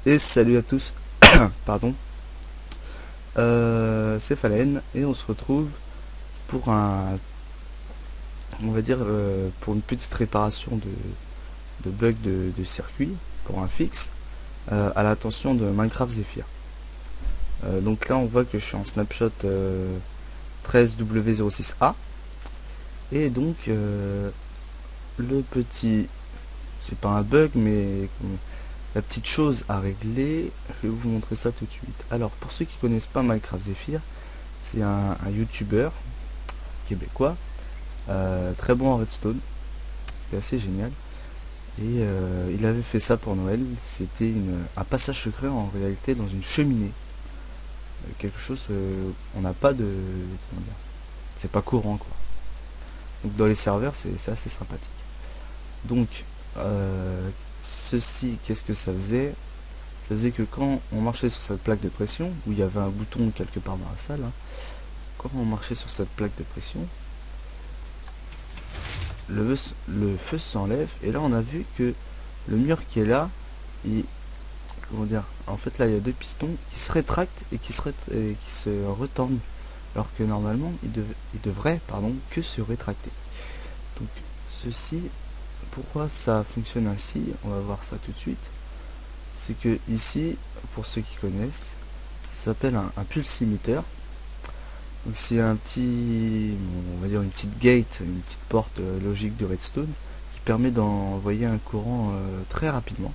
Et salut à tous, pardon, c'est Falen et on se retrouve pour on va dire, pour une petite réparation de bug de circuit, pour un fixe, à l'attention de Minecraft Zephyr. Donc là on voit que je suis en snapshot 13W06A et donc le petit, c'est pas un bug mais la petite chose à régler, je vais vous montrer ça tout de suite. Alors pour ceux qui connaissent pas Minecraft Zephyr, c'est un YouTuber québécois, très bon en redstone, c'est assez génial. Et il avait fait ça pour Noël, c'était un passage secret en réalité dans une cheminée. Quelque chose, on n'a pas de... comment dire, c'est pas courant quoi. Donc dans les serveurs c'est assez sympathique. Donc ceci, qu'est-ce que ça faisait? Ça faisait que quand on marchait sur cette plaque de pression, où il y avait un bouton quelque part dans la salle, hein, quand on marchait sur cette plaque de pression, le feu s'enlève et là on a vu que le mur qui est là, comment dire, en fait là il y a deux pistons qui se rétractent et qui se retendent, alors que normalement il devrait que se rétracter. Donc ceci, pourquoi ça fonctionne ainsi, on va voir ça tout de suite. C'est que ici, pour ceux qui connaissent, ça s'appelle un pulsimeter. Donc c'est un petit, on va dire une petite gate, une petite porte logique de redstone qui permet d'envoyer un courant très rapidement.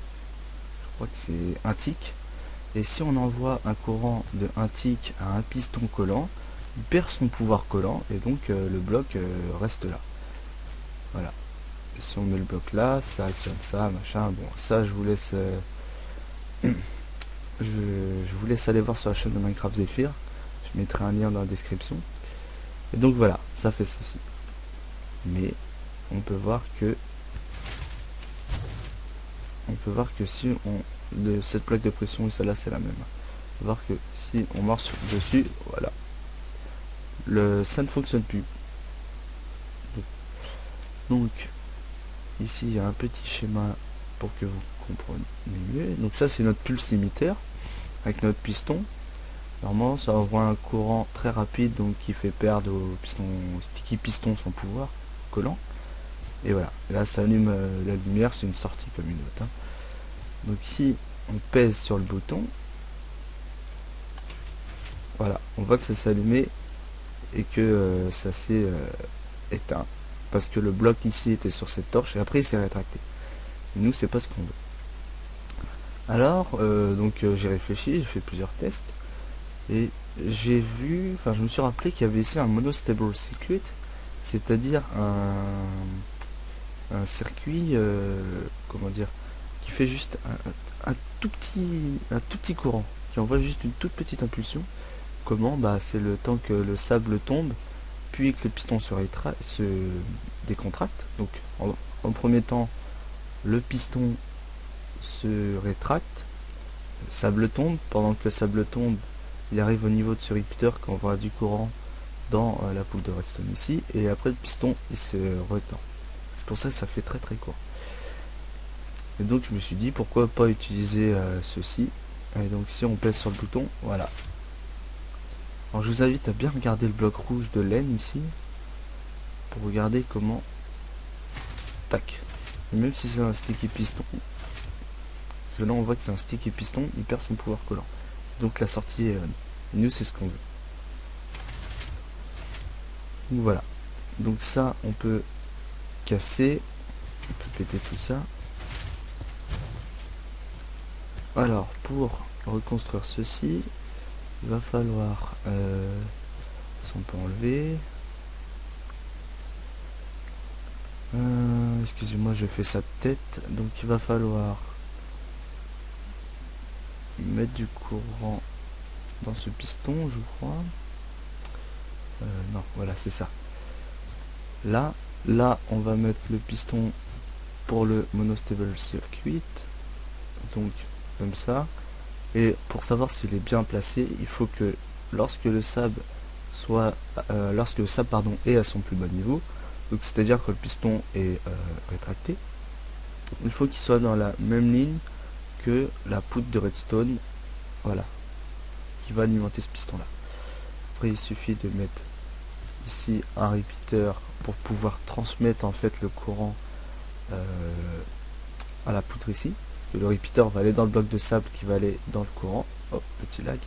Je crois que c'est un tick. Et si on envoie un courant de 1 tick à un piston collant, il perd son pouvoir collant et donc le bloc reste là. Voilà. Et si on met le bloc là, ça actionne ça, machin. Bon, ça je vous laisse, je vous laisse aller voir sur la chaîne de Minecraft Zephyr. Je mettrai un lien dans la description. Et donc voilà, ça fait ceci. Mais on peut voir que si cette plaque de pression et celle-là c'est la même. On peut voir que si on marche dessus, voilà, ça ne fonctionne plus. Donc ici il y a un petit schéma pour que vous compreniez mieux. Donc ça c'est notre pulsimeter avec notre piston. Normalement ça envoie un courant très rapide, donc qui fait perdre au sticky piston son pouvoir collant. Et voilà, là ça allume la lumière, c'est une sortie comme une autre, hein. Donc si on pèse sur le bouton, voilà, on voit que ça s'est allumé et que ça s'est éteint. Parce que le bloc ici était sur cette torche et après il s'est rétracté. Et nous c'est pas ce qu'on veut. Alors j'ai réfléchi, j'ai fait plusieurs tests et j'ai vu, enfin je me suis rappelé qu'il y avait ici un monostable circuit, c'est-à-dire un circuit, comment dire, qui fait juste un tout petit courant, qui envoie juste une toute petite impulsion. Comment? Bah c'est le temps que le sable tombe, puis que le piston se décontracte. Donc en premier temps, le piston se rétracte, le sable tombe. Pendant que le sable tombe, il arrive au niveau de ce repeater qui envoie du courant dans la poule de redstone ici, et après le piston il se retend. C'est pour ça que ça fait très très court. Et donc je me suis dit pourquoi pas utiliser ceci. Et donc si on pèse sur le bouton, voilà. Alors je vous invite à bien regarder le bloc rouge de laine ici, pour regarder comment, tac, et même si c'est un sticky piston, parce que là on voit que c'est un sticky piston, il perd son pouvoir collant. Donc la sortie est nous c'est ce qu'on veut. Donc voilà. Donc ça on peut casser, on peut péter tout ça. Alors pour reconstruire ceci, il va falloir, si on peut enlever, excusez-moi je fais sa tête, donc il va falloir mettre du courant dans ce piston je crois, non voilà c'est ça, là on va mettre le piston pour le monostable circuit, donc comme ça. Et pour savoir s'il est bien placé, il faut que lorsque le sable est à son plus bas niveau, donc c'est à dire que le piston est rétracté, il faut qu'il soit dans la même ligne que la poudre de redstone, voilà, qui va alimenter ce piston là. Après il suffit de mettre ici un repeater pour pouvoir transmettre en fait le courant à la poudre ici. Parce que le repeater va aller dans le bloc de sable qui va aller dans le courant. Hop, petit lag.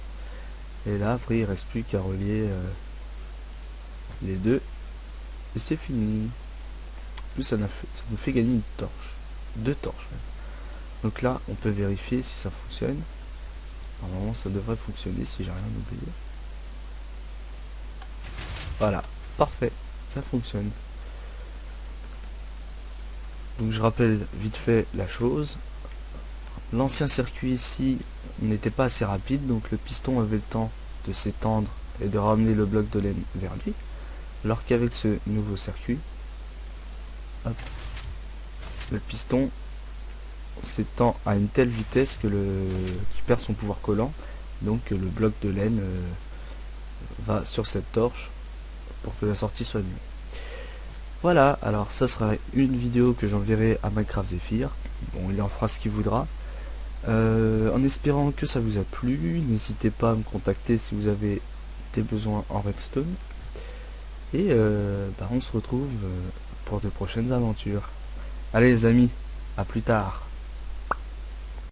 Et là après il reste plus qu'à relier les deux. Et c'est fini. En plus ça nous fait gagner une torche. 2 torches même. Donc là on peut vérifier si ça fonctionne. Normalement ça devrait fonctionner si j'ai rien oublié. Voilà, parfait, ça fonctionne. Donc je rappelle vite fait la chose. L'ancien circuit ici n'était pas assez rapide, donc le piston avait le temps de s'étendre et de ramener le bloc de laine vers lui. Alors qu'avec ce nouveau circuit, hop, le piston s'étend à une telle vitesse que qu'il perd son pouvoir collant, donc le bloc de laine va sur cette torche pour que la sortie soit mieux. Voilà, alors ça sera une vidéo que j'enverrai à Minecraft Zephyr. Bon, il en fera ce qu'il voudra. En espérant que ça vous a plu, n'hésitez pas à me contacter si vous avez des besoins en redstone. Et on se retrouve pour de prochaines aventures. Allez les amis, à plus tard.